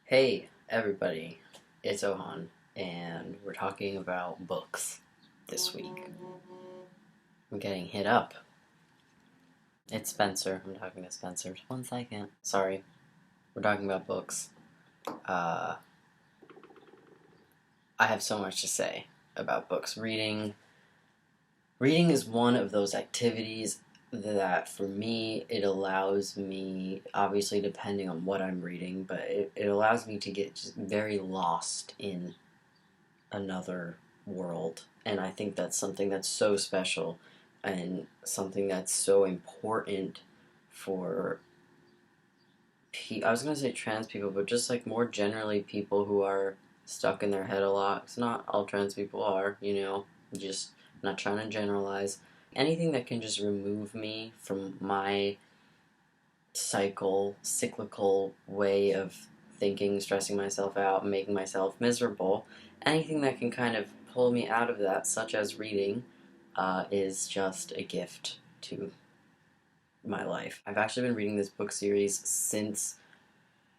Hey everybody, it's Ohan, and we're talking about books this week. I'm getting hit up. It's Spencer. I'm talking to Spencer. Just 1 second. Sorry. We're talking about books. Uh, I have so much to say about books. Reading is one of those activities that for me, it allows me, obviously depending on what I'm reading, but it allows me to get just very lost in another world. And I think that's something that's so special and something that's so important for I was gonna say trans people, but just like more generally people who are stuck in their head a lot. It's not all trans people are, just not trying to generalize. Anything that can just remove me from my cyclical way of thinking, stressing myself out, making myself miserable. Anything that can kind of pull me out of that, such as reading, is just a gift to my life. I've actually been reading this book series since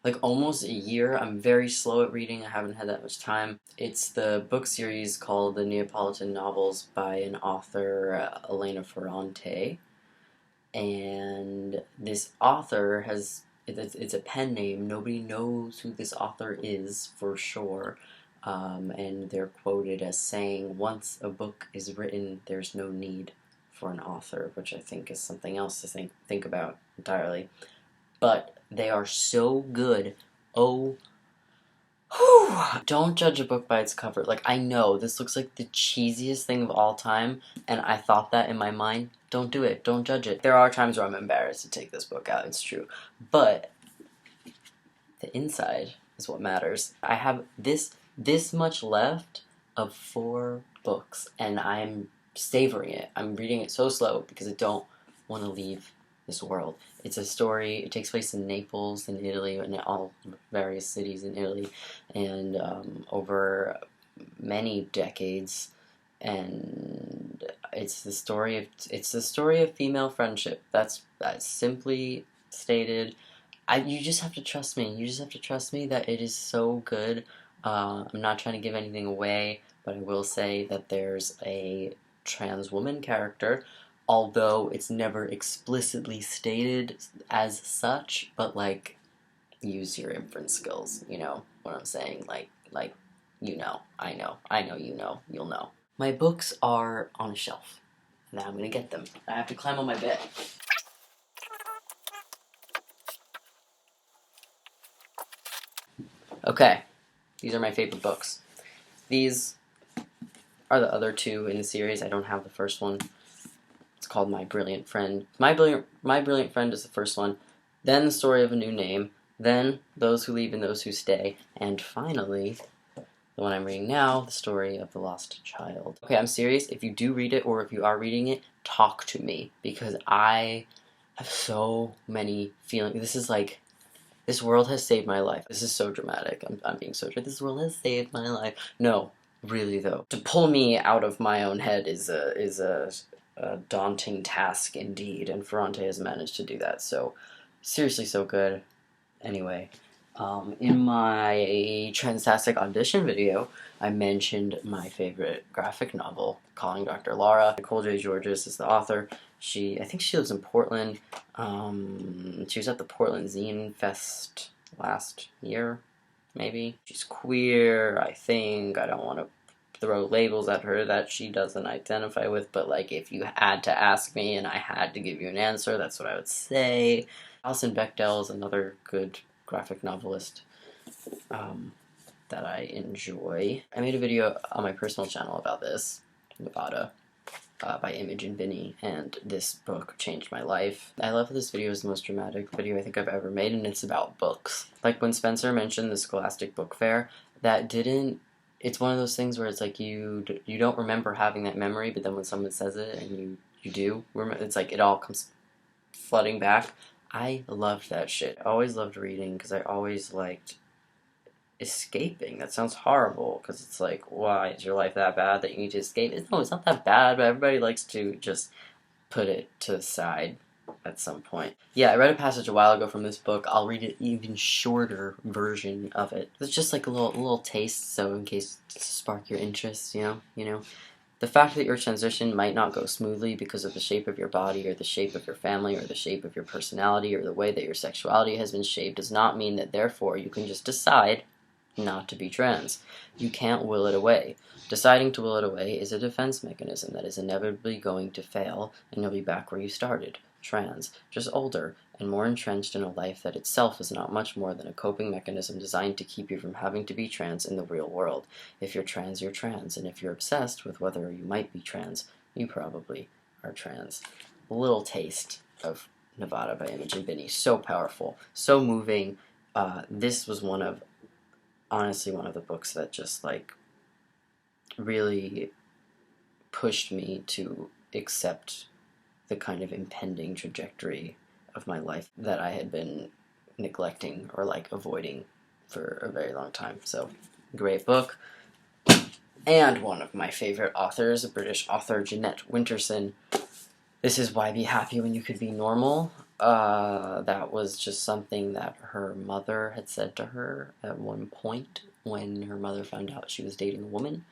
like almost a year. I'm very slow at reading. I haven't had that much time. It's the book series called The Neapolitan Novels by an author, Elena Ferrante. And this author it's a pen name. Nobody knows who this author is for sure. And they're quoted as saying, once a book is written, there's no need for an author, which I think is something else to think about entirely. But they are so good. Oh, whew. Don't judge a book by its cover. Like, I know this looks like the cheesiest thing of all time, and I thought that in my mind. Don't do it. Don't judge it. There are times where I'm embarrassed to take this book out, it's true. But the inside is what matters. I have this much left of 4 books, and I'm savoring it. I'm reading it so slow because I don't want to leave this world. It's a story. It takes place in Naples, in Italy, and all various cities in Italy, and over many decades. And it's the story of female friendship. That's simply stated. You just have to trust me. You just have to trust me that it is so good. I'm not trying to give anything away, but I will say that there's a trans woman character, although it's never explicitly stated as such, but like, use your inference skills, you know what I'm saying? Like, I know, you'll know. My books are on a shelf. Now I'm gonna get them. I have to climb on my bed. Okay, these are my favorite books. These are the other 2 in the series. I don't have the first one. It's called My Brilliant Friend. My Brilliant Friend is the first one. Then The Story of a New Name. Then Those Who Leave and Those Who Stay. And finally, the one I'm reading now, The Story of the Lost Child. Okay, I'm serious. If you do read it, or if you are reading it, talk to me. Because I have so many feelings. This world has saved my life. This is so dramatic. I'm being so dramatic. This world has saved my life. No, really though. To pull me out of my own head is a daunting task indeed, and Ferrante has managed to do that. So, seriously, so good. Anyway, in my Transtastic audition video, I mentioned my favorite graphic novel, Calling Dr. Lara. Nicole J. Georges is the author. I think she lives in Portland. She was at the Portland Zine Fest last year, maybe. She's queer, I think. I don't want to throw labels at her that she doesn't identify with, but like, if you had to ask me and I had to give you an answer, that's what I would say. Alison Bechdel is another good graphic novelist that I enjoy. I made a video on my personal channel about this, Nevada, by Image and Vinny, and this book changed my life. I love that this video is the most dramatic video I think I've ever made, and it's about books. Like when Spencer mentioned the Scholastic Book Fair, it's one of those things where it's like you don't remember having that memory, but then when someone says it and you do remember, it's like it all comes flooding back. I loved that shit. I always loved reading because I always liked escaping. That sounds horrible because it's like, why is your life that bad that you need to escape? No, it's not that bad, but everybody likes to just put it to the side at some point. Yeah, I read a passage a while ago from this book. I'll read an even shorter version of it. It's just like a little taste, so in case to spark your interest, you know. The fact that your transition might not go smoothly because of the shape of your body or the shape of your family or the shape of your personality or the way that your sexuality has been shaped does not mean that therefore you can just decide not to be trans. You can't will it away. Deciding to will it away is a defense mechanism that is inevitably going to fail, and you'll be back where you started, trans, just older and more entrenched in a life that itself is not much more than a coping mechanism designed to keep you from having to be trans in the real world. If you're trans, you're trans, and if you're obsessed with whether you might be trans, you probably are trans. A little taste of Nevada by Imogen Binnie. So powerful, so moving. This was honestly one of the books that just like really pushed me to accept the kind of impending trajectory of my life that I had been neglecting or like avoiding for a very long time. So, great book. And one of my favorite authors, a British author, Jeanette Winterson. This is Why Be Happy When You Could Be Normal. That was just something that her mother had said to her at one point when her mother found out she was dating a woman.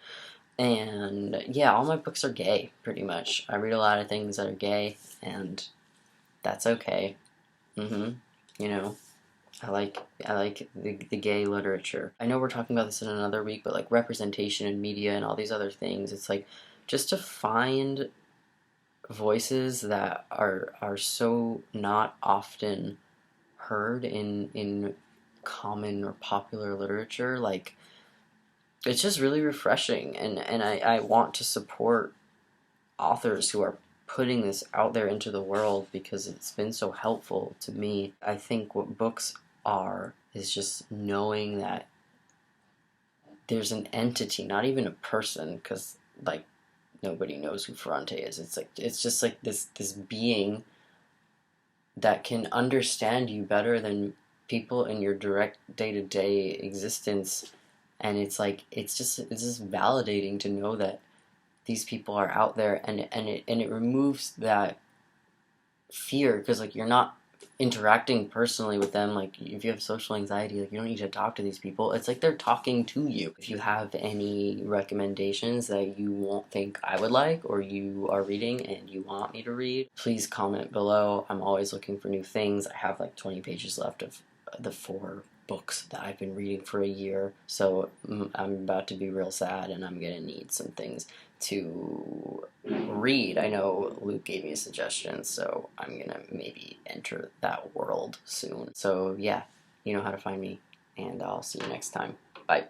And yeah, all my books are gay, pretty much. I read a lot of things that are gay, and that's okay. You know, I like the gay literature. I know we're talking about this in another week, but like representation in media and all these other things, it's like just to find voices that are so not often heard in common or popular literature, like it's just really refreshing, and I want to support authors who are putting this out there into the world because it's been so helpful to me. I think what books are is just knowing that there's an entity, not even a person, because like nobody knows who Ferrante is. It's just like this being that can understand you better than people in your direct day-to-day existence, and it's just validating to know that these people are out there, and it removes that fear because like you're not interacting personally with them. Like if you have social anxiety, like you don't need to talk to these people. It's like they're talking to you. If you have any recommendations that you won't think I would like or you are reading and you want me to read, please comment below. I'm always looking for new things. I have like 20 pages left of the 4 books that I've been reading for a year, so I'm about to be real sad and I'm gonna need some things to read. I know Luke gave me a suggestion, so I'm gonna maybe enter that world soon. So yeah, you know how to find me, and I'll see you next time. Bye.